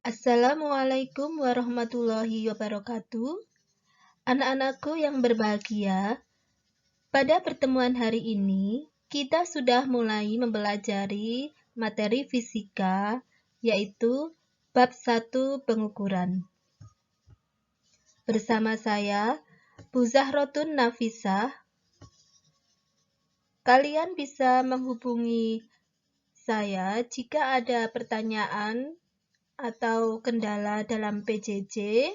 Assalamualaikum warahmatullahi wabarakatuh. Anak-anakku yang berbahagia, pada pertemuan hari ini kita sudah mulai mempelajari materi fisika, yaitu bab 1 pengukuran. Bersama saya, Bu Zahrotun Nafisah. Kalian bisa menghubungi saya jika ada pertanyaan atau kendala dalam PJJ,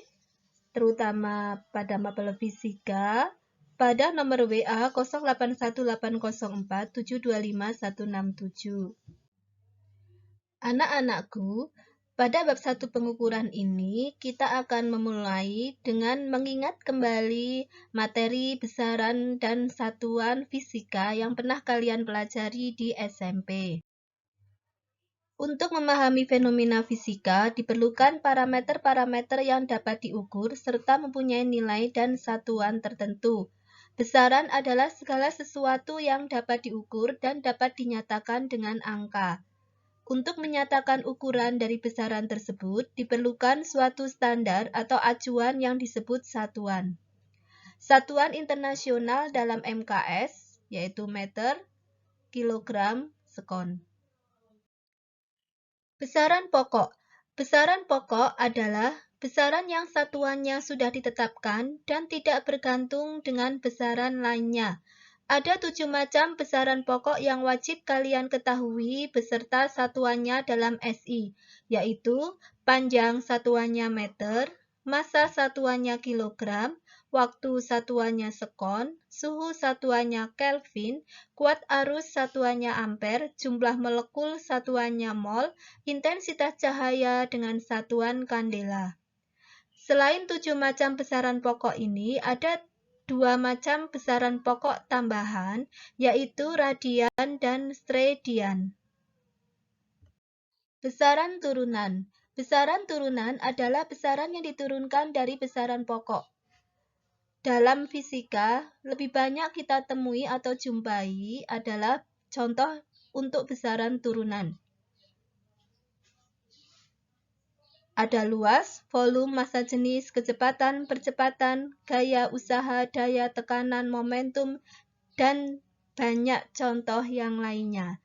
terutama pada mapel fisika, pada nomor WA 081804725167. Anak-anakku, pada bab 1 pengukuran ini kita akan memulai dengan mengingat kembali materi besaran dan satuan fisika yang pernah kalian pelajari di SMP. Untuk memahami fenomena fisika, diperlukan parameter-parameter yang dapat diukur serta mempunyai nilai dan satuan tertentu. Besaran adalah segala sesuatu yang dapat diukur dan dapat dinyatakan dengan angka. Untuk menyatakan ukuran dari besaran tersebut, diperlukan suatu standar atau acuan yang disebut satuan. Satuan internasional dalam MKS, yaitu meter, kilogram, sekon. Besaran pokok. Besaran pokok adalah besaran yang satuannya sudah ditetapkan dan tidak bergantung dengan besaran lainnya. Ada 7 macam besaran pokok yang wajib kalian ketahui beserta satuannya dalam SI, yaitu panjang satuannya meter, massa satuannya kilogram, waktu satuannya sekon, suhu satuannya Kelvin, kuat arus satuannya ampere, jumlah molekul satuannya mol, intensitas cahaya dengan satuan kandela. Selain 7 macam besaran pokok ini, ada 2 macam besaran pokok tambahan, yaitu radian dan stradian. Besaran turunan. Besaran turunan adalah besaran yang diturunkan dari besaran pokok. Dalam fisika, lebih banyak kita temui atau jumpai adalah contoh untuk besaran turunan. Ada luas, volume, massa jenis, kecepatan, percepatan, gaya usaha, daya tekanan, momentum, dan banyak contoh yang lainnya.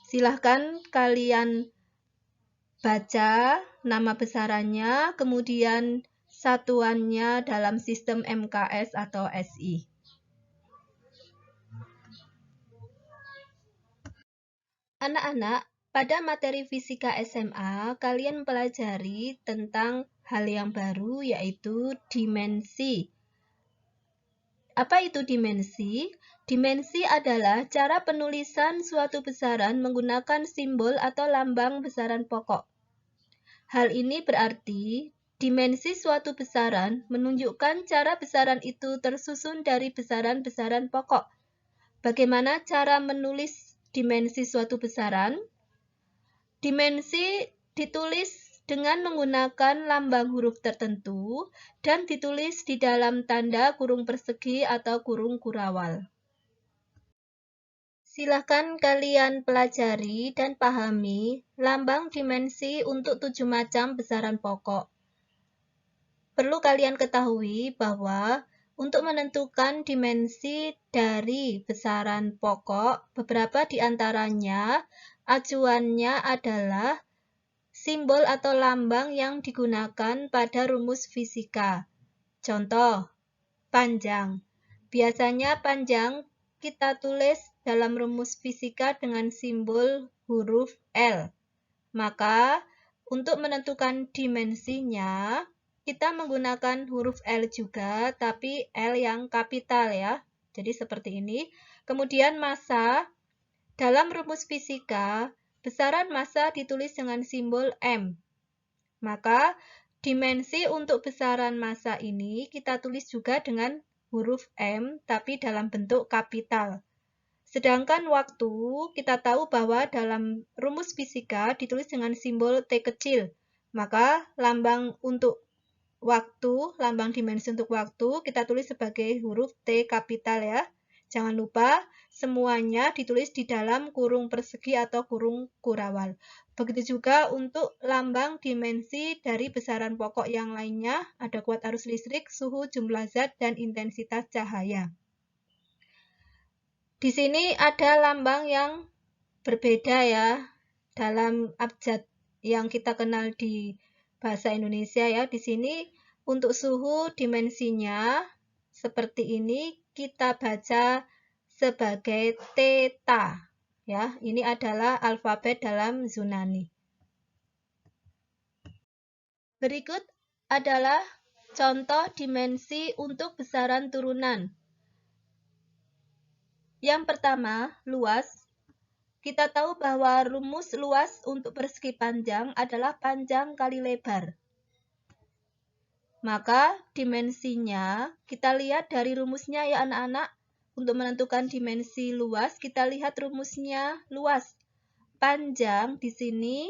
Silahkan kalian baca nama besarannya, kemudian satuannya dalam sistem MKS atau SI. Anak-anak, pada materi fisika SMA, kalian mempelajari tentang hal yang baru, yaitu dimensi. Apa itu dimensi? Dimensi adalah cara penulisan suatu besaran menggunakan simbol atau lambang besaran pokok. Hal ini berarti dimensi suatu besaran menunjukkan cara besaran itu tersusun dari besaran-besaran pokok. Bagaimana cara menulis dimensi suatu besaran? Dimensi ditulis dengan menggunakan lambang huruf tertentu dan ditulis di dalam tanda kurung persegi atau kurung kurawal. Silahkan kalian pelajari dan pahami lambang dimensi untuk 7 macam besaran pokok. Perlu kalian ketahui bahwa untuk menentukan dimensi dari besaran pokok, beberapa di antaranya acuannya adalah simbol atau lambang yang digunakan pada rumus fisika. Contoh, panjang. Biasanya panjang kita tulis dalam rumus fisika dengan simbol huruf L. Maka, untuk menentukan dimensinya, kita menggunakan huruf L juga, tapi L yang kapital ya. Jadi seperti ini. Kemudian massa, dalam rumus fisika, besaran massa ditulis dengan simbol M. Maka, dimensi untuk besaran massa ini kita tulis juga dengan huruf M, tapi dalam bentuk kapital. Sedangkan waktu, kita tahu bahwa dalam rumus fisika ditulis dengan simbol T kecil. Maka, lambang untuk waktu, lambang dimensi untuk waktu, kita tulis sebagai huruf T kapital ya. Jangan lupa, semuanya ditulis di dalam kurung persegi atau kurung kurawal. Begitu juga untuk lambang dimensi dari besaran pokok yang lainnya, ada kuat arus listrik, suhu, jumlah zat, dan intensitas cahaya. Di sini ada lambang yang berbeda ya, dalam abjad yang kita kenal di bahasa Indonesia ya. Di sini untuk suhu dimensinya seperti ini kita baca sebagai theta. Ya, ini adalah alfabet dalam Yunani. Berikut adalah contoh dimensi untuk besaran turunan. Yang pertama, luas. Kita tahu bahwa rumus luas untuk persegi panjang adalah panjang kali lebar. Maka dimensinya kita lihat dari rumusnya ya anak-anak. Untuk menentukan dimensi luas, kita lihat rumusnya luas. Panjang di sini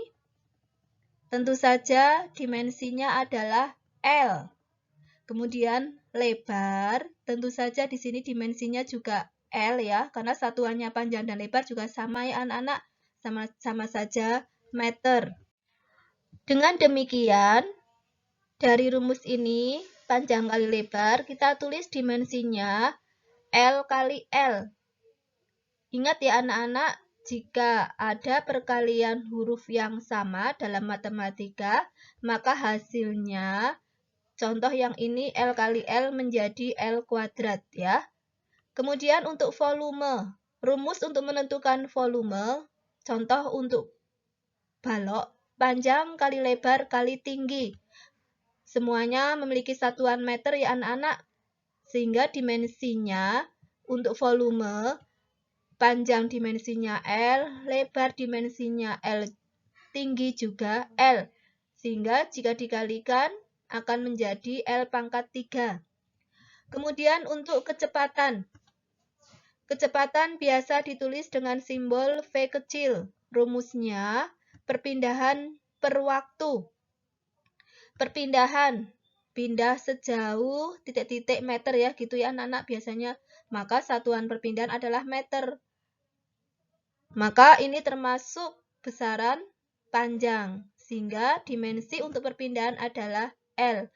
tentu saja dimensinya adalah L. Kemudian lebar, tentu saja di sini dimensinya juga L ya, karena satuannya panjang dan lebar juga sama ya anak-anak, sama saja meter. Dengan demikian, dari rumus ini, panjang kali lebar, kita tulis dimensinya L kali L. Ingat ya anak-anak, jika ada perkalian huruf yang sama dalam matematika, maka hasilnya, contoh yang ini L kali L menjadi L kuadrat ya. Kemudian untuk volume, rumus untuk menentukan volume, contoh untuk balok, panjang kali lebar kali tinggi. Semuanya memiliki satuan meter ya anak-anak, sehingga dimensinya untuk volume, panjang dimensinya L, lebar dimensinya L, tinggi juga L. Sehingga jika dikalikan akan menjadi L pangkat 3. Kemudian untuk kecepatan. Kecepatan biasa ditulis dengan simbol V kecil. Rumusnya perpindahan per waktu. Perpindahan, pindah sejauh titik-titik meter ya, gitu ya anak-anak biasanya. Maka satuan perpindahan adalah meter. Maka ini termasuk besaran panjang, sehingga dimensi untuk perpindahan adalah L.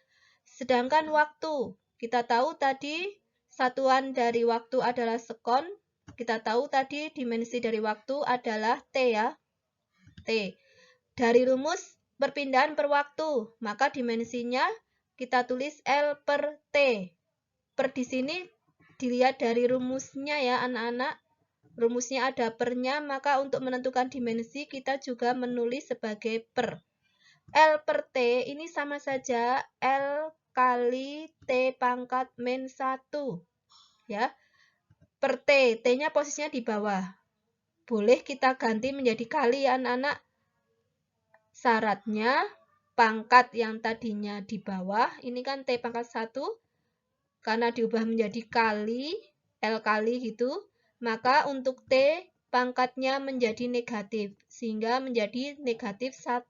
Sedangkan waktu, kita tahu tadi satuan dari waktu adalah sekon. Kita tahu tadi dimensi dari waktu adalah T ya, T. Dari rumus perpindahan per waktu, maka dimensinya kita tulis L per T. Per di sini dilihat dari rumusnya ya anak-anak. Rumusnya ada pernya, maka untuk menentukan dimensi kita juga menulis sebagai per. L per T ini sama saja L kali T pangkat min 1. Ya. Per T, T-nya posisinya di bawah. Boleh kita ganti menjadi kali ya anak-anak. Syaratnya pangkat yang tadinya di bawah, ini kan T pangkat 1, karena diubah menjadi kali, L kali gitu, maka untuk T pangkatnya menjadi negatif, sehingga menjadi negatif 1.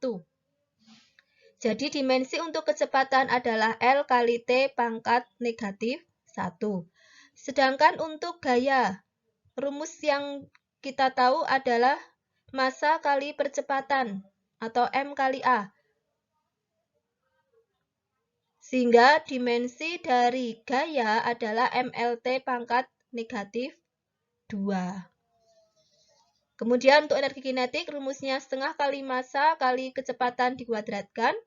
Jadi dimensi untuk kecepatan adalah L kali T pangkat negatif 1. Sedangkan untuk gaya, rumus yang kita tahu adalah massa kali percepatan, atau M kali A. Sehingga dimensi dari gaya adalah MLT pangkat negatif 2. Kemudian untuk energi kinetik, rumusnya setengah kali massa kali kecepatan dikuadratkan.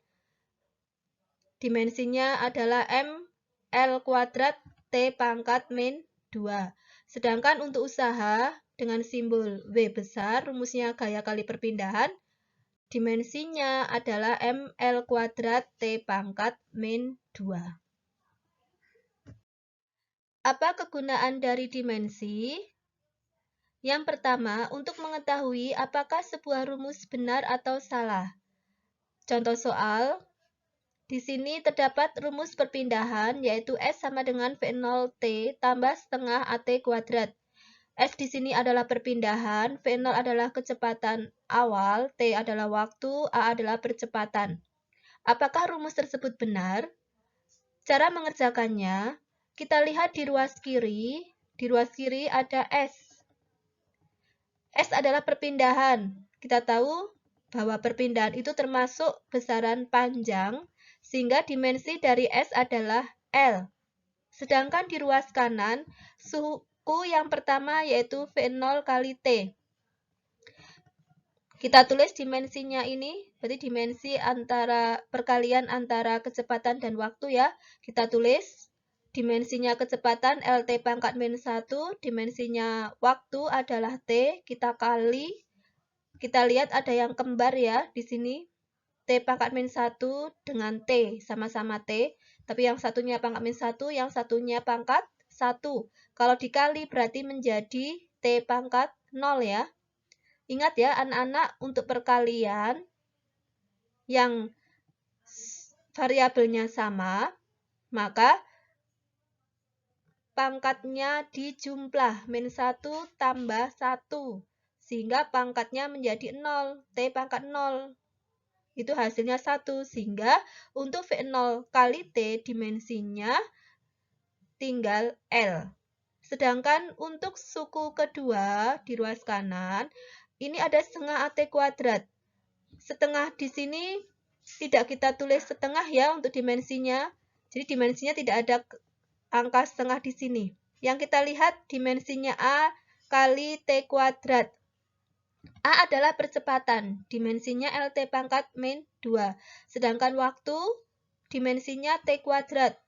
Dimensinya adalah ML kuadrat T pangkat min 2. Sedangkan untuk usaha dengan simbol W besar, rumusnya gaya kali perpindahan. Dimensinya adalah ML kuadrat T pangkat min 2. Apa kegunaan dari dimensi? Yang pertama, untuk mengetahui apakah sebuah rumus benar atau salah. Contoh soal, di sini terdapat rumus perpindahan, yaitu S sama dengan V0T tambah setengah AT kuadrat. S di sini adalah perpindahan, V0 adalah kecepatan awal, T adalah waktu, A adalah percepatan. Apakah rumus tersebut benar? Cara mengerjakannya, kita lihat di ruas kiri. Di ruas kiri ada S. S adalah perpindahan. Kita tahu bahwa perpindahan itu termasuk besaran panjang, sehingga dimensi dari S adalah L. Sedangkan di ruas kanan, suku yang pertama yaitu V0 kali T. Kita tulis dimensinya ini, berarti dimensi antara perkalian antara kecepatan dan waktu ya. Kita tulis dimensinya kecepatan LT pangkat min 1, dimensinya waktu adalah T, kita kali. Kita lihat ada yang kembar ya di sini. T pangkat min 1 dengan T, sama-sama T. Tapi yang satunya pangkat min 1, yang satunya pangkat 1. Kalau dikali berarti menjadi T pangkat 0 ya. Ingat ya anak-anak, untuk perkalian yang variabelnya sama, maka pangkatnya dijumlah, min 1 tambah 1, sehingga pangkatnya menjadi 0, T pangkat 0. Itu hasilnya 1, sehingga untuk V0 kali T dimensinya tinggal L. Sedangkan untuk suku kedua di ruas kanan, ini ada setengah AT kuadrat. Setengah di sini tidak kita tulis setengah ya untuk dimensinya. Jadi dimensinya tidak ada angka setengah di sini. Yang kita lihat dimensinya A kali T kuadrat. A adalah percepatan, dimensinya LT pangkat min 2. Sedangkan waktu dimensinya T kuadrat.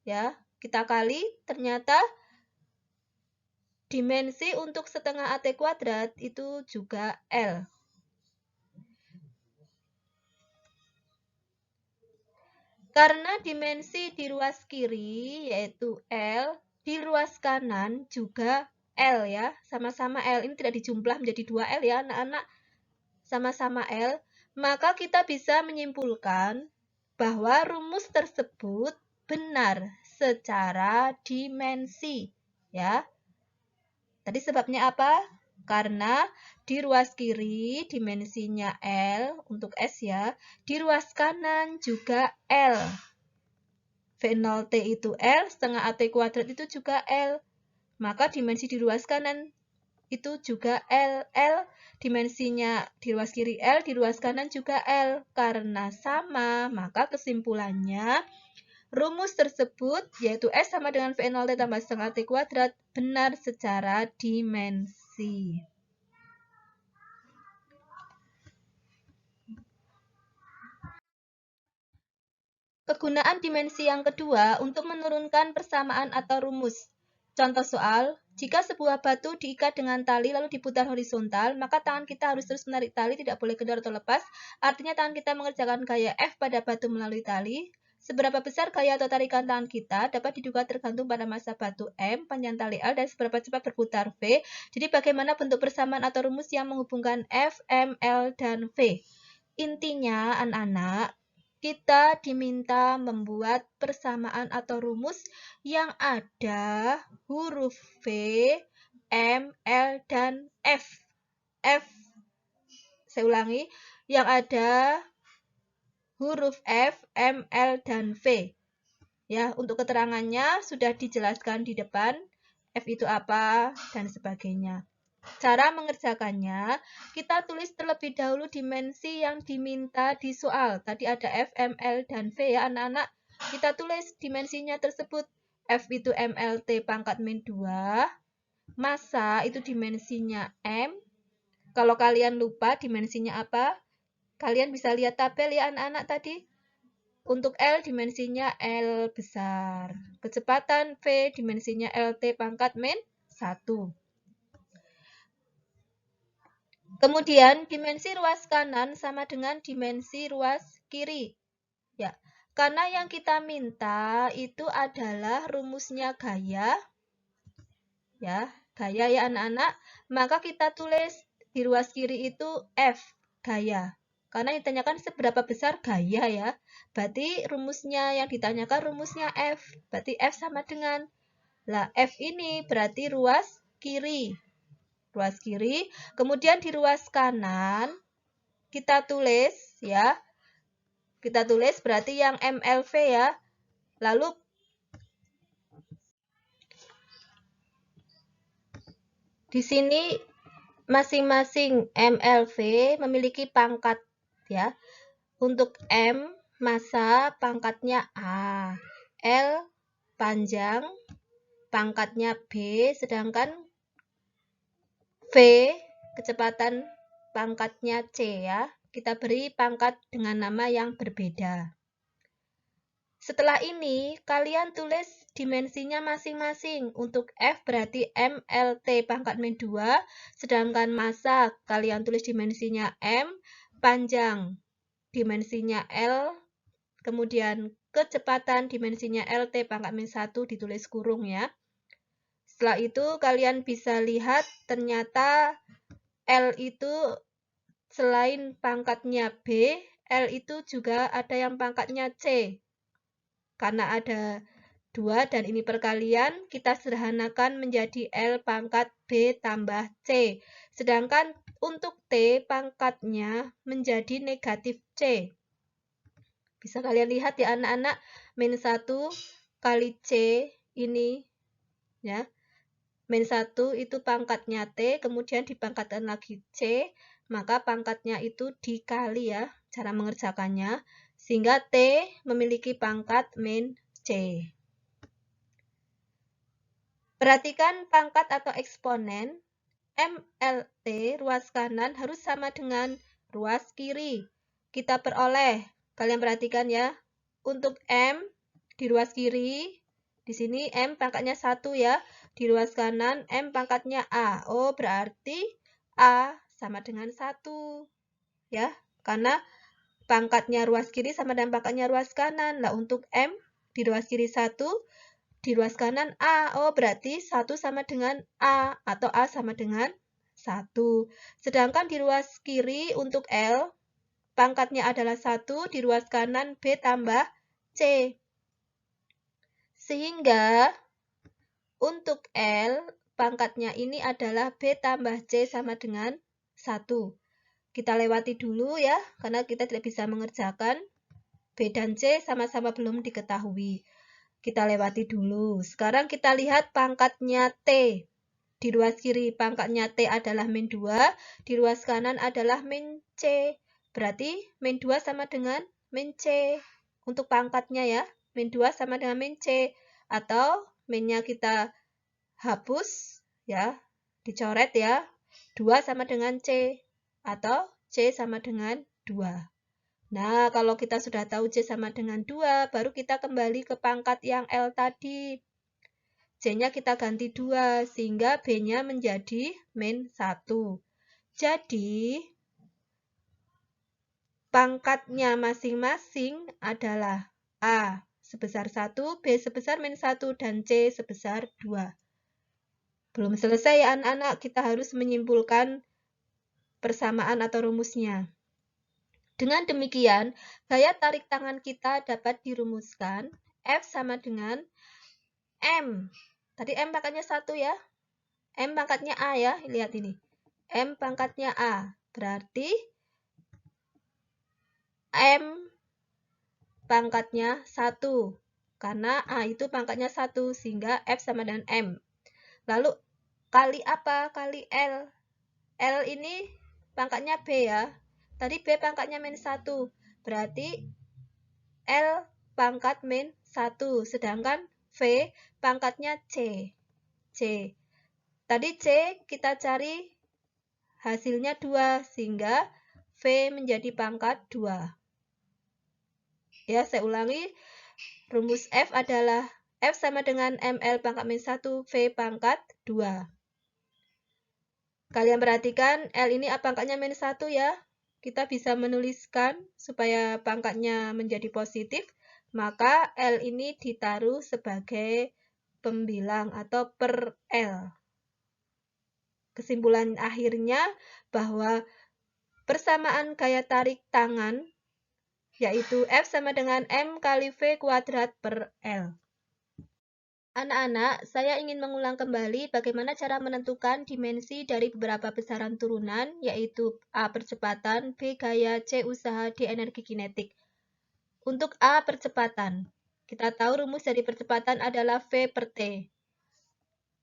Ya, kita kali, ternyata dimensi untuk setengah AT kuadrat itu juga L. Karena dimensi di ruas kiri yaitu L, di ruas kanan juga L ya, sama-sama L. Ini tidak dijumlah menjadi 2L ya anak-anak, sama-sama L. Maka kita bisa menyimpulkan bahwa rumus tersebut benar secara dimensi ya. Tadi sebabnya apa? Karena di ruas kiri dimensinya L untuk S ya, di ruas kanan juga L. V0T itu L, setengah AT kuadrat itu juga L. Maka dimensi di ruas kanan itu juga L. L dimensinya di ruas kiri L, di ruas kanan juga L. Karena sama, maka kesimpulannya rumus tersebut, yaitu S sama dengan V0T tambah setengah T kuadrat, benar secara dimensi. Kegunaan dimensi yang kedua untuk menurunkan persamaan atau rumus. Contoh soal, jika sebuah batu diikat dengan tali lalu diputar horizontal, maka tangan kita harus terus menarik tali, tidak boleh kendor atau lepas. Artinya tangan kita mengerjakan gaya F pada batu melalui tali. Seberapa besar gaya atau tarikan tangan kita dapat diduga tergantung pada massa batu M, panjang tali L, dan seberapa cepat berputar V. Jadi bagaimana bentuk persamaan atau rumus yang menghubungkan F, M, L, dan V? Intinya anak-anak, kita diminta membuat persamaan atau rumus yang ada huruf V, M, L, dan F. F, saya ulangi, yang ada huruf F, M, L, dan V. Ya, untuk keterangannya sudah dijelaskan di depan, F itu apa, dan sebagainya. Cara mengerjakannya, kita tulis terlebih dahulu dimensi yang diminta di soal. Tadi ada F, M, L, dan V ya anak-anak. Kita tulis dimensinya tersebut. F itu MLT pangkat min 2. Massa itu dimensinya M. Kalau kalian lupa dimensinya apa, kalian bisa lihat tabel ya anak-anak tadi. Untuk L dimensinya L besar. Kecepatan V dimensinya LT pangkat min 1. Kemudian dimensi ruas kanan sama dengan dimensi ruas kiri. Ya, karena yang kita minta itu adalah rumusnya gaya. Ya, gaya ya anak-anak. Maka kita tulis di ruas kiri itu F, gaya. Karena ditanyakan seberapa besar gaya ya. Berarti rumusnya yang ditanyakan rumusnya F. Berarti F sama dengan, lah F ini berarti ruas kiri. Ruas kiri. Kemudian di ruas kanan kita tulis ya. Kita tulis berarti yang MLV ya. Lalu di sini masing-masing MLV memiliki pangkat ya. Untuk M massa pangkatnya A, L panjang pangkatnya B, sedangkan V kecepatan pangkatnya C ya. Kita beri pangkat dengan nama yang berbeda. Setelah ini, kalian tulis dimensinya masing-masing. Untuk F berarti MLT pangkat min 2, sedangkan massa kalian tulis dimensinya M, panjang dimensinya L, kemudian kecepatan dimensinya LT pangkat min 1 ditulis kurung ya. Setelah itu kalian bisa lihat ternyata L itu selain pangkatnya B, L itu juga ada yang pangkatnya C. Karena ada 2 dan ini perkalian, kita sederhanakan menjadi L pangkat B tambah C. Sedangkan untuk T pangkatnya menjadi negatif C. Bisa kalian lihat ya anak-anak, min 1 kali C ini ya. Min 1 itu pangkatnya T, kemudian dipangkatkan lagi C, maka pangkatnya itu dikali ya, cara mengerjakannya. Sehingga T memiliki pangkat min C. Perhatikan pangkat atau eksponen. MLT ruas kanan harus sama dengan ruas kiri. Kita peroleh, kalian perhatikan ya, untuk M di ruas kiri, di sini M pangkatnya 1 ya, di ruas kanan M pangkatnya A. Oh, berarti A sama dengan 1 ya, karena pangkatnya ruas kiri sama dengan pangkatnya ruas kanan. Nah, untuk M di ruas kiri 1, di ruas kanan A. Oh, berarti 1 sama dengan A atau A sama dengan 1. Sedangkan di ruas kiri untuk L, pangkatnya adalah 1, di ruas kanan B tambah C. Sehingga untuk L, pangkatnya ini adalah B tambah C sama dengan 1. Kita lewati dulu ya, karena kita tidak bisa mengerjakan. B dan C sama-sama belum diketahui. Kita lewati dulu. Sekarang kita lihat pangkatnya T. Di ruas kiri pangkatnya T adalah min 2, di ruas kanan adalah min C. Berarti min 2 sama dengan min C. Untuk pangkatnya ya, min 2 sama dengan min C. Atau minnya kita hapus ya, dicoret ya. 2 sama dengan C. Atau C sama dengan 2. Nah, kalau kita sudah tahu C sama dengan 2, baru kita kembali ke pangkat yang L tadi. C-nya kita ganti 2, sehingga B-nya menjadi min 1. Jadi, pangkatnya masing-masing adalah A sebesar 1, B sebesar min 1, dan C sebesar 2. Belum selesai ya anak-anak, kita harus menyimpulkan persamaan atau rumusnya. Dengan demikian, gaya tarik tangan kita dapat dirumuskan F sama dengan M. Tadi M pangkatnya 1 ya. M pangkatnya A ya, lihat ini. M pangkatnya A. Berarti M pangkatnya 1. Karena A itu pangkatnya 1, sehingga F sama dengan M. Lalu kali apa? Kali L. L ini pangkatnya B ya. Tadi B pangkatnya min 1. Berarti L pangkat min 1. Sedangkan V pangkatnya C. C. Tadi C kita cari hasilnya 2. Sehingga V menjadi pangkat 2. Ya, saya ulangi. Rumus F adalah F sama dengan ML pangkat min 1, V pangkat 2. Kalian perhatikan L ini pangkatnya min 1 ya. Kita bisa menuliskan supaya pangkatnya menjadi positif. Maka L ini ditaruh sebagai pembilang atau per L. Kesimpulan akhirnya bahwa persamaan gaya tarik tangan yaitu F sama dengan M kali V kuadrat per L. Anak-anak, saya ingin mengulang kembali bagaimana cara menentukan dimensi dari beberapa besaran turunan, yaitu A percepatan, B gaya, C usaha, D energi kinetik. Untuk A percepatan, kita tahu rumus dari percepatan adalah V per T.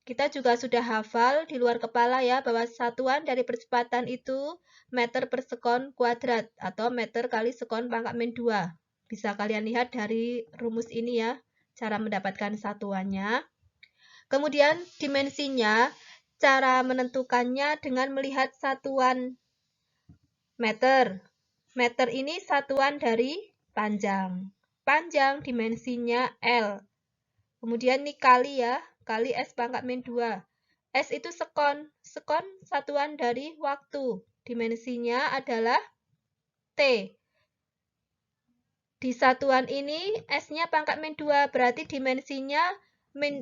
Kita juga sudah hafal di luar kepala ya bahwa satuan dari percepatan itu meter per sekon kuadrat atau meter kali sekon pangkat min 2. Bisa kalian lihat dari rumus ini ya, cara mendapatkan satuannya. Kemudian dimensinya, cara menentukannya dengan melihat satuan meter. Meter ini satuan dari panjang. Panjang dimensinya L. Kemudian ini kali ya, kali S pangkat min 2. S itu sekon. Sekon satuan dari waktu. Dimensinya adalah T. Di satuan ini S-nya pangkat min 2. Berarti dimensinya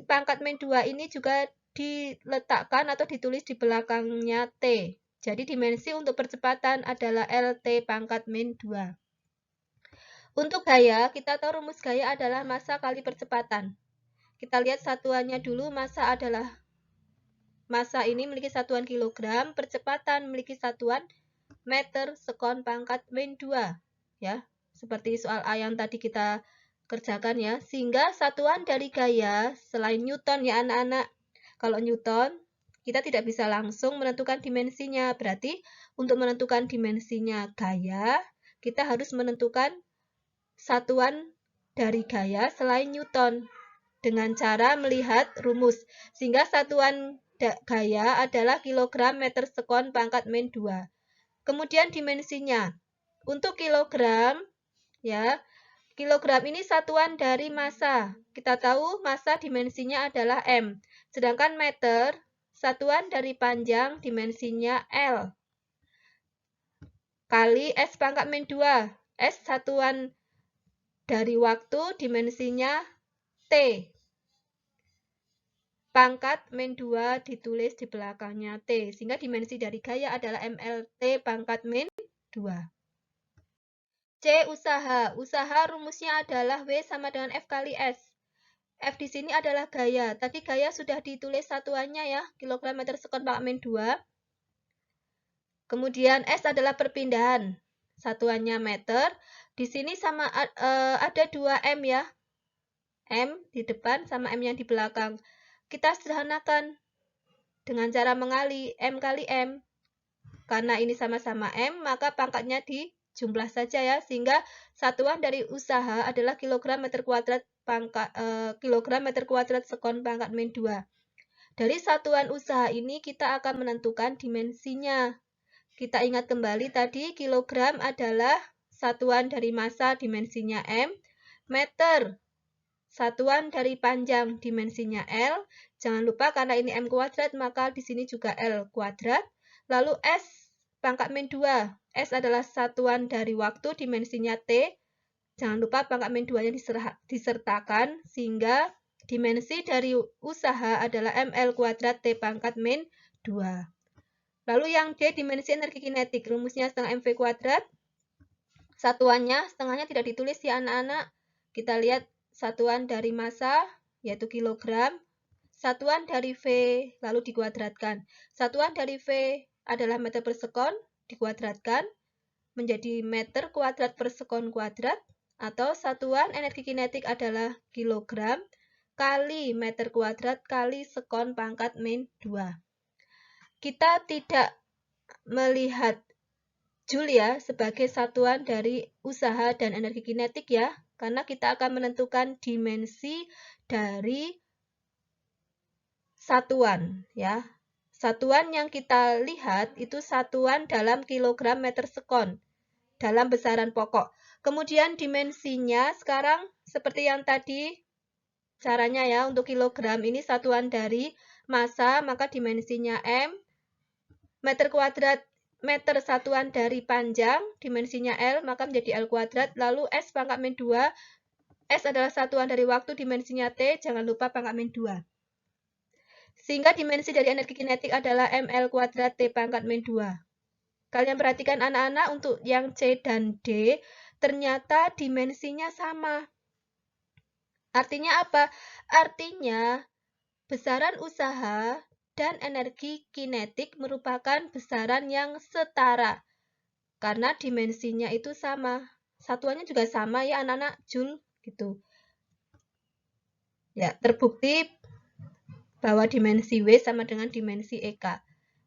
pangkat min 2 ini juga diletakkan atau ditulis di belakangnya T. Jadi dimensi untuk percepatan adalah LT pangkat min 2. Untuk gaya, kita tahu rumus gaya adalah massa kali percepatan. Kita lihat satuannya dulu, massa ini memiliki satuan kilogram, percepatan memiliki satuan meter sekon pangkat min 2. Ya, seperti soal A yang tadi kita kerjakan ya. Sehingga satuan dari gaya selain Newton ya anak-anak. Kalau Newton kita tidak bisa langsung menentukan dimensinya. Berarti untuk menentukan dimensinya gaya, kita harus menentukan satuan dari gaya selain Newton dengan cara melihat rumus. Sehingga satuan gaya adalah kilogram meter sekon pangkat min 2. Kemudian dimensinya. Untuk kilogram, ya, kilogram ini satuan dari massa. Kita tahu massa dimensinya adalah M. Sedangkan meter, satuan dari panjang dimensinya L. Kali S pangkat min 2. S satuan dari waktu dimensinya T. Pangkat min 2 ditulis di belakangnya T. Sehingga dimensi dari gaya adalah MLT pangkat min 2. C. Usaha. Usaha rumusnya adalah W sama dengan F kali S. F di sini adalah gaya. Tadi gaya sudah ditulis satuannya ya, kilogram meter sekon pangkat min 2. Kemudian S adalah perpindahan. Satuannya meter. Di sini sama ada 2M ya. M di depan sama M yang di belakang. Kita sederhanakan dengan cara mengali M kali M. Karena ini sama-sama M, maka pangkatnya dijumlah saja ya. Sehingga satuan dari usaha adalah kilogram meter kuadrat sekon pangkat min 2. Dari satuan usaha ini kita akan menentukan dimensinya. Kita ingat kembali tadi kilogram adalah satuan dari massa dimensinya M, meter satuan dari panjang dimensinya L. Jangan lupa karena ini M kuadrat maka di sini juga L kuadrat. Lalu S pangkat min 2. S adalah satuan dari waktu dimensinya T. Jangan lupa pangkat min 2-nya disertakan sehingga dimensi dari usaha adalah ML kuadrat T pangkat min 2. Lalu yang D dimensi energi kinetik. Rumusnya setengah MV kuadrat. Satuannya setengahnya tidak ditulis ya anak-anak. Kita lihat satuan dari massa yaitu kilogram, satuan dari V lalu dikuadratkan. Satuan dari V adalah meter per sekon dikuadratkan menjadi meter kuadrat per sekon kuadrat atau satuan energi kinetik adalah kilogram kali meter kuadrat kali sekon pangkat min 2. Kita tidak melihat Joule ya sebagai satuan dari usaha dan energi kinetik ya, karena kita akan menentukan dimensi dari satuan ya. Satuan yang kita lihat itu satuan dalam kilogram meter sekon dalam besaran pokok. Kemudian dimensinya sekarang seperti yang tadi caranya ya, untuk kilogram ini satuan dari massa maka dimensinya M, meter kuadrat meter satuan dari panjang, dimensinya L, maka menjadi L kuadrat. Lalu S pangkat min 2, S adalah satuan dari waktu, dimensinya T, jangan lupa pangkat min 2. Sehingga dimensi dari energi kinetik adalah ML kuadrat T pangkat min 2. Kalian perhatikan anak-anak untuk yang C dan D, ternyata dimensinya sama. Artinya apa? Artinya besaran usaha dan energi kinetik merupakan besaran yang setara. Karena dimensinya itu sama. Satuannya juga sama ya anak-anak, Joule gitu. Ya, terbukti bahwa dimensi W sama dengan dimensi EK.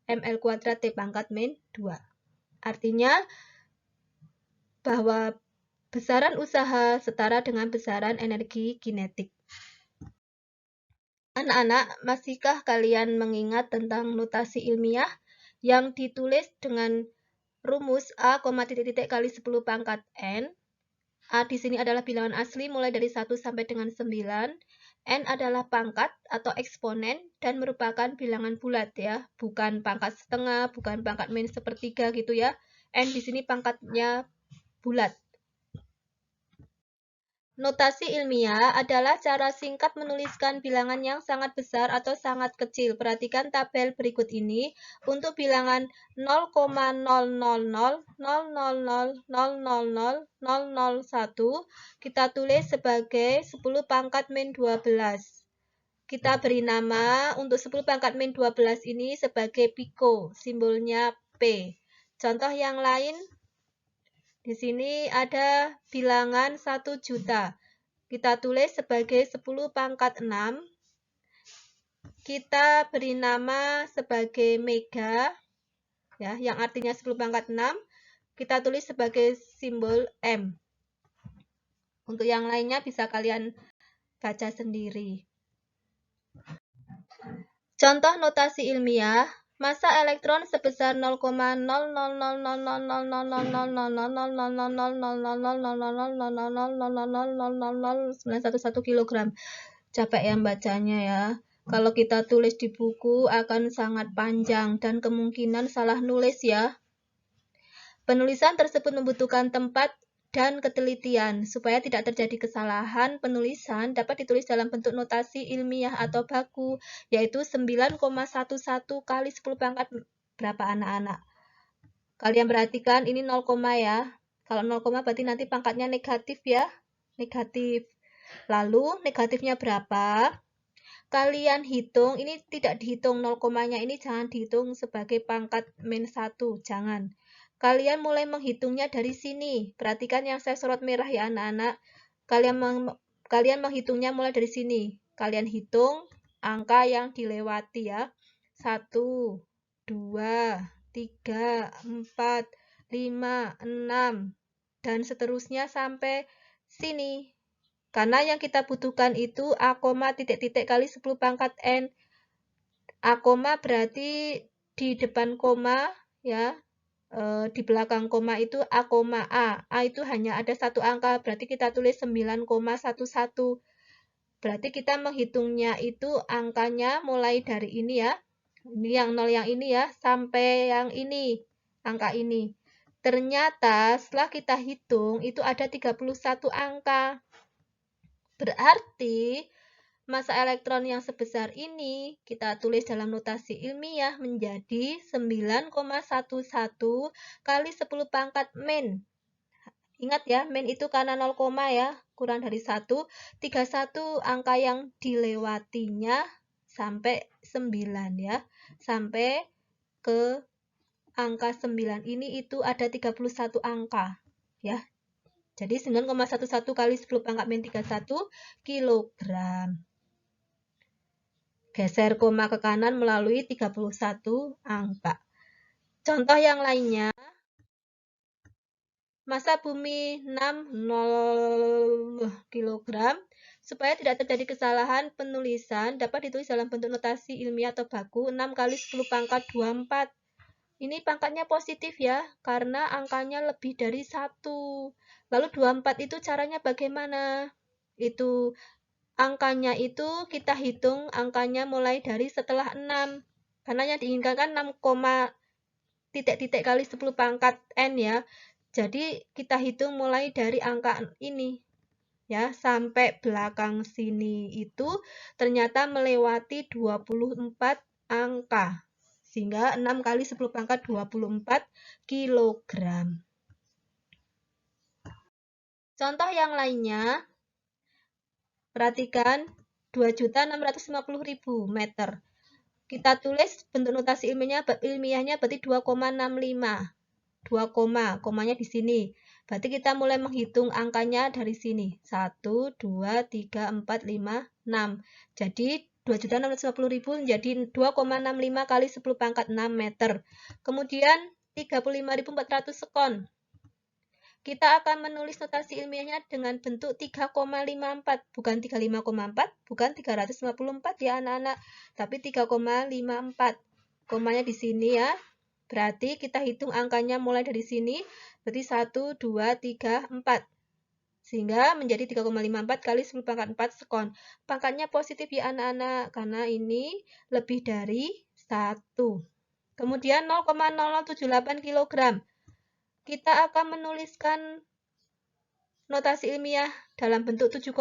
ML kuadrat T pangkat min 2. Artinya bahwa besaran usaha setara dengan besaran energi kinetik. Anak-anak, masihkah kalian mengingat tentang notasi ilmiah yang ditulis dengan rumus A, titik-titik kali 10 pangkat N? A di sini adalah bilangan asli mulai dari 1 sampai dengan 9. N adalah pangkat atau eksponen dan merupakan bilangan bulat ya, bukan pangkat setengah, bukan pangkat min sepertiga gitu ya. N di sini pangkatnya bulat. Notasi ilmiah adalah cara singkat menuliskan bilangan yang sangat besar atau sangat kecil. Perhatikan tabel berikut ini. Untuk bilangan 0,000000000001 kita tulis sebagai 10 pangkat min 12. Kita beri nama untuk 10 pangkat min 12 ini sebagai piko, simbolnya P. Contoh yang lain, di sini ada bilangan 1 juta. Kita tulis sebagai 10 pangkat 6. Kita beri nama sebagai mega, ya, yang artinya 10 pangkat 6. Kita tulis sebagai simbol M. Untuk yang lainnya bisa kalian baca sendiri. Contoh notasi ilmiah. Massa elektron sebesar 0,000000000000000000000000000000000000000000000000000000000000000000000000000000000000000000000000000000000000000000000000000000000000000000000000000000000000000000000000000000000000000000000000000000000000000000000000000000000000000000000000000000000000000000000000000000000000000000000000000000000000000000000000000000000000000000000000000000000000000000000000000000000000000000000000000000000000000000000000000000000000000000000000000000000000000000000000000000000000000000000000000000000000000000000000000000000000000000000000000000000000000000000000000 sangat panjang dan kemungkinan salah nulis ya. Penulisan tersebut membutuhkan tempat dan ketelitian. Supaya tidak terjadi kesalahan, penulisan dapat ditulis dalam bentuk notasi ilmiah atau baku, yaitu 9,11 kali 10 pangkat berapa anak-anak? Kalian perhatikan ini 0, ya. Kalau 0, berarti nanti pangkatnya negatif ya. Negatif. Lalu negatifnya berapa? Kalian hitung, ini tidak dihitung 0, ini jangan dihitung sebagai pangkat min 1, jangan. Kalian mulai menghitungnya dari sini. Perhatikan yang saya sorot merah ya anak-anak. Kalian menghitungnya mulai dari sini. Kalian hitung angka yang dilewati ya. 1, 2, 3, 4, 5, 6, dan seterusnya sampai sini. Karena yang kita butuhkan itu A, titik-titik kali 10 pangkat N. A, berarti di depan koma ya. Di belakang koma itu A, A. A itu hanya ada satu angka, berarti kita tulis 9,11. Berarti kita menghitungnya itu angkanya mulai dari ini ya. Ini yang 0 yang ini ya, sampai yang ini, angka ini. Ternyata setelah kita hitung itu ada 31 angka. Berarti massa elektron yang sebesar ini kita tulis dalam notasi ilmiah menjadi 9,11 kali 10 pangkat min. Ingat ya, min itu karena 0, ya, kurang dari 1. 31 angka yang dilewatinya sampai 9 ya. Sampai ke angka 9 ini itu ada 31 angka ya. Jadi 9,11 kali 10 pangkat min 31 kilogram. Geser koma ke kanan melalui 31 angka. Contoh yang lainnya, massa bumi 60 kg. Supaya tidak terjadi kesalahan penulisan, dapat ditulis dalam bentuk notasi ilmiah atau baku 6 kali 10 pangkat 24. Ini pangkatnya positif ya, karena angkanya lebih dari 1. Lalu 24 itu caranya bagaimana? Itu angkanya itu kita hitung angkanya mulai dari setelah 6. Karena yang diinginkan kan 6, titik-titik kali 10 pangkat N ya. Jadi kita hitung mulai dari angka ini ya sampai belakang sini itu ternyata melewati 24 angka. Sehingga 6 kali 10 pangkat 24 kilogram. Contoh yang lainnya, perhatikan 2.650.000 meter. Kita tulis bentuk notasi ilmiahnya berarti 2,65. 2, komanya di sini. Berarti kita mulai menghitung angkanya dari sini. 1, 2, 3, 4, 5, 6. Jadi 2.650.000 menjadi 2,65 kali 10 pangkat 6 meter. Kemudian 35.400 sekon. Kita akan menulis notasi ilmiahnya dengan bentuk 3,54, bukan 35,4, bukan 354 ya anak-anak, tapi 3,54. Komanya di sini ya. Berarti kita hitung angkanya mulai dari sini, berarti 1, 2, 3, 4. Sehingga menjadi 3,54 kali 10 pangkat 4 sekon. Pangkatnya positif ya anak-anak, karena ini lebih dari 1. Kemudian 0,0078 kg. Kita akan menuliskan notasi ilmiah dalam bentuk 7,8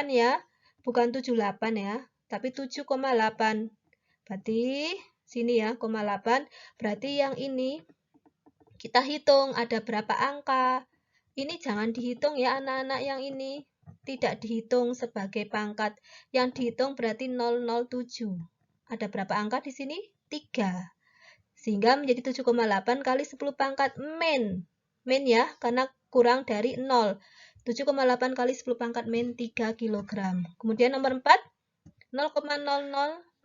ya, bukan 78 ya, tapi 7,8. Berarti sini ya, 0,8. Berarti yang ini kita hitung ada berapa angka. Ini jangan dihitung ya anak-anak, yang ini tidak dihitung sebagai pangkat. Yang dihitung berarti 007. Ada berapa angka di sini? 3. Sehingga menjadi 7,8 kali 10 pangkat min. Min ya, karena kurang dari 0. 7,8 kali 10 pangkat min 3 kg. Kemudian nomor 4, 0,0000956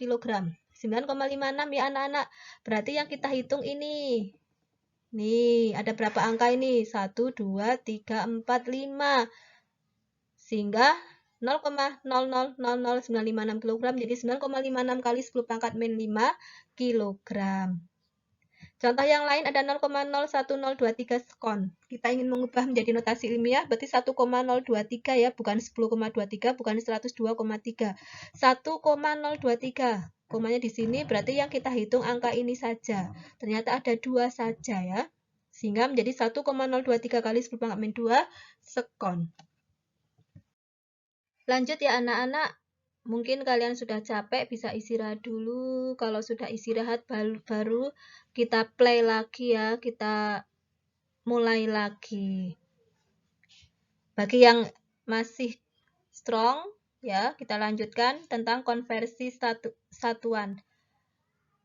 kg. 9,56 ya anak-anak. Berarti yang kita hitung ini. Nih, ada berapa angka ini? 1, 2, 3, 4, 5. Sehingga 0,000956 kg jadi 9,56 kali 10 pangkat min 5 kg. Contoh yang lain ada 0,01023 sekon. Kita ingin mengubah menjadi notasi ilmiah, berarti 1,023 ya, bukan 10,23, bukan 102,3. 1,023. Komanya di sini berarti yang kita hitung angka ini saja. Ternyata ada 2 saja ya. Sehingga menjadi 1,023 kali 10 pangkat min 2 sekon. Lanjut ya anak-anak. Mungkin kalian sudah capek, bisa istirahat dulu. Kalau sudah istirahat baru kita play lagi ya, kita mulai lagi. Bagi yang masih strong ya, kita lanjutkan tentang konversi satuan.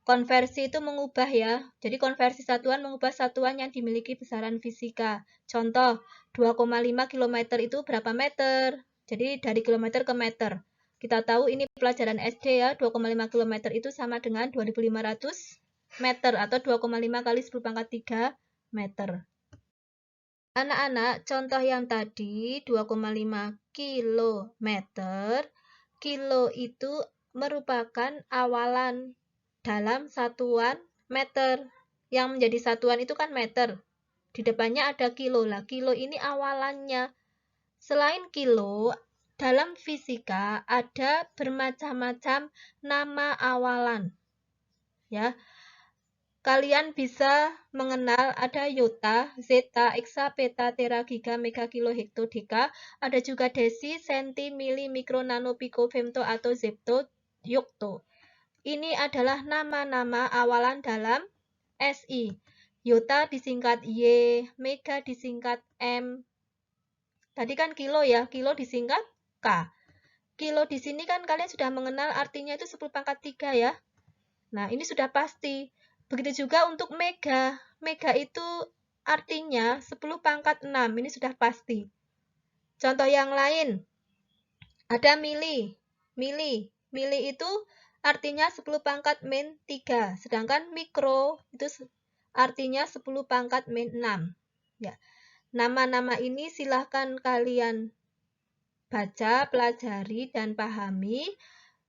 Konversi itu mengubah ya. Jadi konversi satuan mengubah satuan yang dimiliki besaran fisika. Contoh, 2,5 km itu berapa meter? Jadi dari kilometer ke meter. Kita tahu ini pelajaran SD ya, 2,5 km itu sama dengan 2.500 meter atau 2,5 kali 10 pangkat 3 meter. Anak-anak, contoh yang tadi 2,5 km, kilo itu merupakan awalan dalam satuan meter. Yang menjadi satuan itu kan meter. Di depannya ada kilo lah, kilo ini awalannya. Selain kilo, dalam fisika ada bermacam-macam nama awalan. Ya. Kalian bisa mengenal ada iota, zeta, eksa, peta, tera, giga, mega, kilo, hekto, deka. Ada juga desi, senti, mili, mikro, nano, piko, femto, atau zepto, yokto. Ini adalah nama-nama awalan dalam SI. Iota disingkat Y, mega disingkat M. Tadi kan kilo ya, kilo disingkat K. Kilo di sini kan kalian sudah mengenal artinya itu 10 pangkat 3 ya. Nah, ini sudah pasti. Begitu juga untuk mega. Mega itu artinya 10 pangkat 6. Ini sudah pasti. Contoh yang lain. Ada mili. Mili. Mili itu artinya 10 pangkat min 3. Sedangkan mikro itu artinya 10 pangkat min 6. Ya. Nama-nama ini silahkan kalian baca, pelajari, dan pahami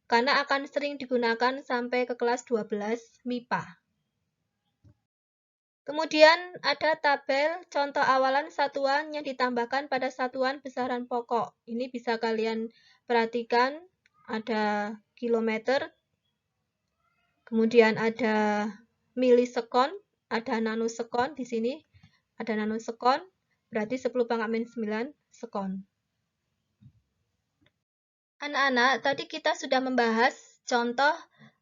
karena akan sering digunakan sampai ke kelas 12 MIPA. Kemudian ada tabel contoh awalan satuan yang ditambahkan pada satuan besaran pokok. Ini bisa kalian perhatikan, ada kilometer, kemudian ada milisekon, ada nanosekon di sini, ada nanosekon, berarti 10 pangkat min 9 sekon. Anak-anak, tadi kita sudah membahas contoh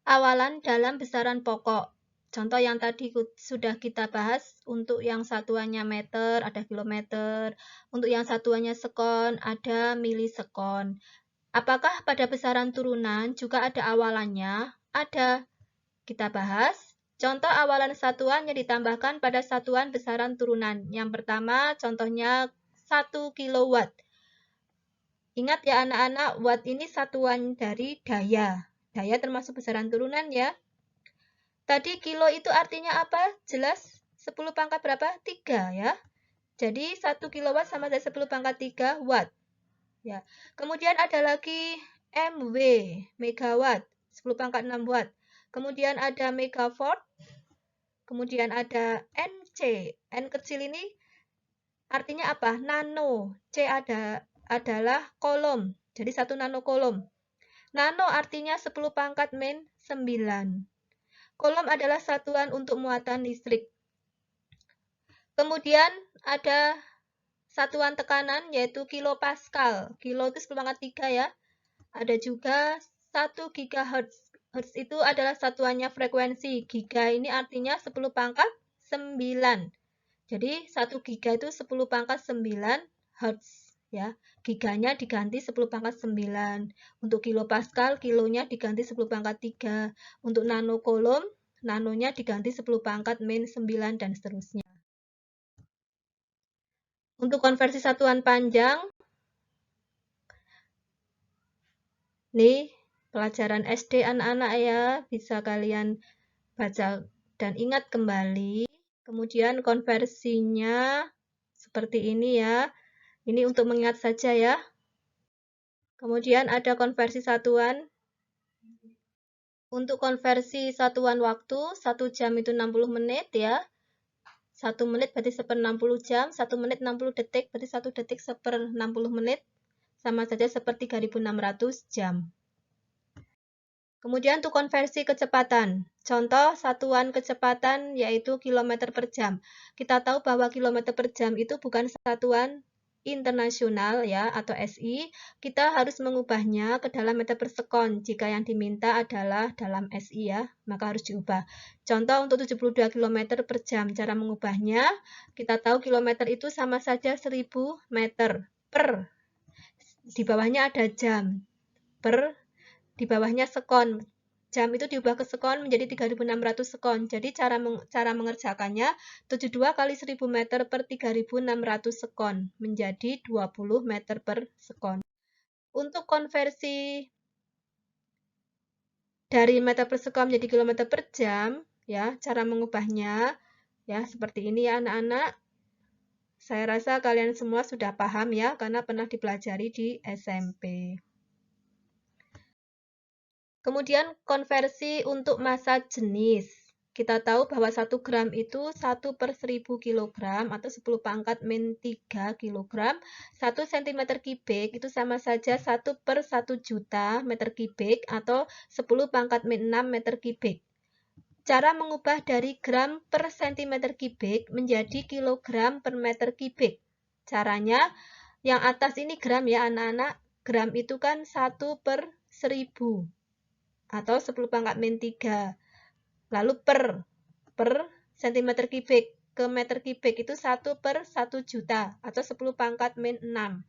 awalan dalam besaran pokok. Contoh yang tadi sudah kita bahas, untuk yang satuannya meter, ada kilometer. Untuk yang satuannya sekon, ada milisekon. Apakah pada besaran turunan juga ada awalannya? Ada. Kita bahas. Contoh awalan satuan yang ditambahkan pada satuan besaran turunan. Yang pertama, contohnya 1 kilowatt. Ingat ya anak-anak, watt ini satuan dari daya. Daya termasuk besaran turunan ya. Tadi kilo itu artinya apa? Jelas 10 pangkat berapa? 3 ya. Jadi 1 kilowatt sama dengan 10 pangkat 3 watt. Ya. Kemudian ada lagi MW, megawatt, 10 pangkat 6 watt. Kemudian ada megawatt. Kemudian ada NC. N kecil ini artinya apa? Nano. C adalah kolom. Jadi 1 nanokolom. Nano artinya 10 pangkat min 9. Kolom adalah satuan untuk muatan listrik. Kemudian ada satuan tekanan yaitu kilopascal. Kilo itu 10 pangkat 3 ya. Ada juga 1 GHz. Hertz itu adalah satuannya frekuensi. Giga ini artinya 10 pangkat 9. Jadi 1 giga itu 10 pangkat 9 Hertz. Ya, giganya diganti 10 pangkat 9. Untuk kilopascal, kilonya diganti 10 pangkat 3. Untuk nanokolom, nanonya diganti 10 pangkat min 9 dan seterusnya. Untuk konversi satuan panjang, nih pelajaran SD anak-anak ya, bisa kalian baca dan ingat kembali. Kemudian konversinya seperti ini ya. Ini untuk mengingat saja ya. Kemudian ada konversi satuan. Untuk konversi satuan waktu, 1 jam itu 60 menit ya. 1 menit berarti 1/60 jam, 1 menit 60 detik, berarti 1 detik 1/60 menit. Sama saja seperti 3.600 jam. Kemudian untuk konversi kecepatan. Contoh satuan kecepatan yaitu kilometer per jam. Kita tahu bahwa kilometer per jam itu bukan satuan internasional ya atau SI. Kita harus mengubahnya ke dalam meter per sekon. Jika yang diminta adalah dalam SI ya, maka harus diubah. Contoh untuk 72 km per jam. Cara mengubahnya, kita tahu kilometer itu sama saja 1000 meter per. Di bawahnya ada jam per. Di bawahnya sekon. Jam itu diubah ke sekon menjadi 3.600 sekon. Jadi cara mengerjakannya 72 kali 1000 meter per 3.600 sekon menjadi 20 meter per sekon. Untuk konversi dari meter per sekon menjadi kilometer per jam, ya, cara mengubahnya ya seperti ini ya anak-anak. Saya rasa kalian semua sudah paham ya karena pernah dipelajari di SMP. Kemudian konversi untuk massa jenis. Kita tahu bahwa 1 gram itu 1/1000 kg atau 10 pangkat min 3 kg. 1 cm kubik itu sama saja 1/1 juta meter kubik atau 10 pangkat min 6 meter kubik. Cara mengubah dari gram per cm kubik menjadi kilogram per meter kubik. Caranya, yang atas ini gram ya anak-anak. Gram itu kan 1/1000. Atau 10 pangkat min 3. Lalu per cm kubik ke meter kubik itu 1/1 juta atau 10 pangkat min 6.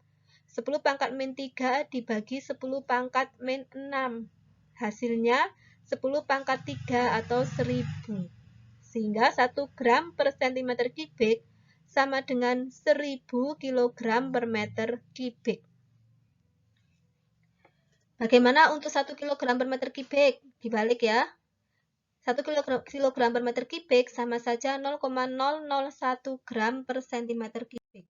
10 pangkat min 3 dibagi 10 pangkat min 6. Hasilnya 10 pangkat 3 atau 1000. Sehingga 1 gram per cm kubik sama dengan 1000 kg per meter kubik. Bagaimana untuk 1 kg per meter kubik? Dibalik ya. 1 kg per meter kubik sama saja 0,001 gram per cm kubik.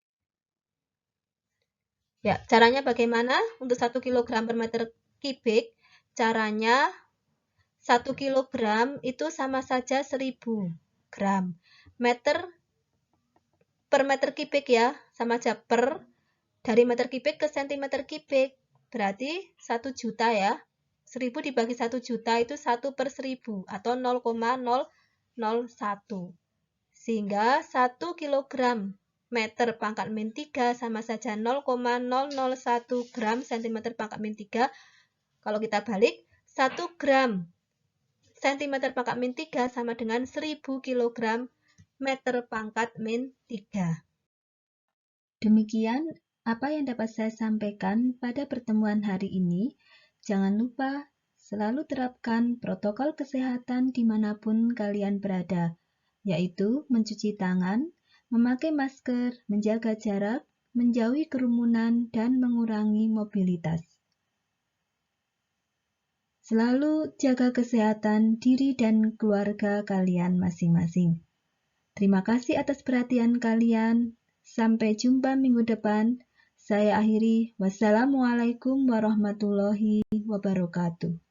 Ya, caranya bagaimana? Untuk 1 kg per meter kubik, caranya 1 kg itu sama saja 1000 gram. Meter per meter kubik ya, sama aja per dari meter kubik ke cm kubik. Berarti 1 juta ya. 1000 dibagi 1 juta itu 1/1000 atau 0,001. Sehingga 1 kg meter pangkat min 3 sama saja 0,001 gram cm pangkat min 3. Kalau kita balik, 1 gram cm pangkat min 3 sama dengan 1000 kg meter pangkat min 3. Demikian apa yang dapat saya sampaikan pada pertemuan hari ini. Jangan lupa selalu terapkan protokol kesehatan dimanapun kalian berada, yaitu mencuci tangan, memakai masker, menjaga jarak, menjauhi kerumunan, dan mengurangi mobilitas. Selalu jaga kesehatan diri dan keluarga kalian masing-masing. Terima kasih atas perhatian kalian. Sampai jumpa minggu depan. Saya akhiri. Wassalamualaikum warahmatullahi wabarakatuh.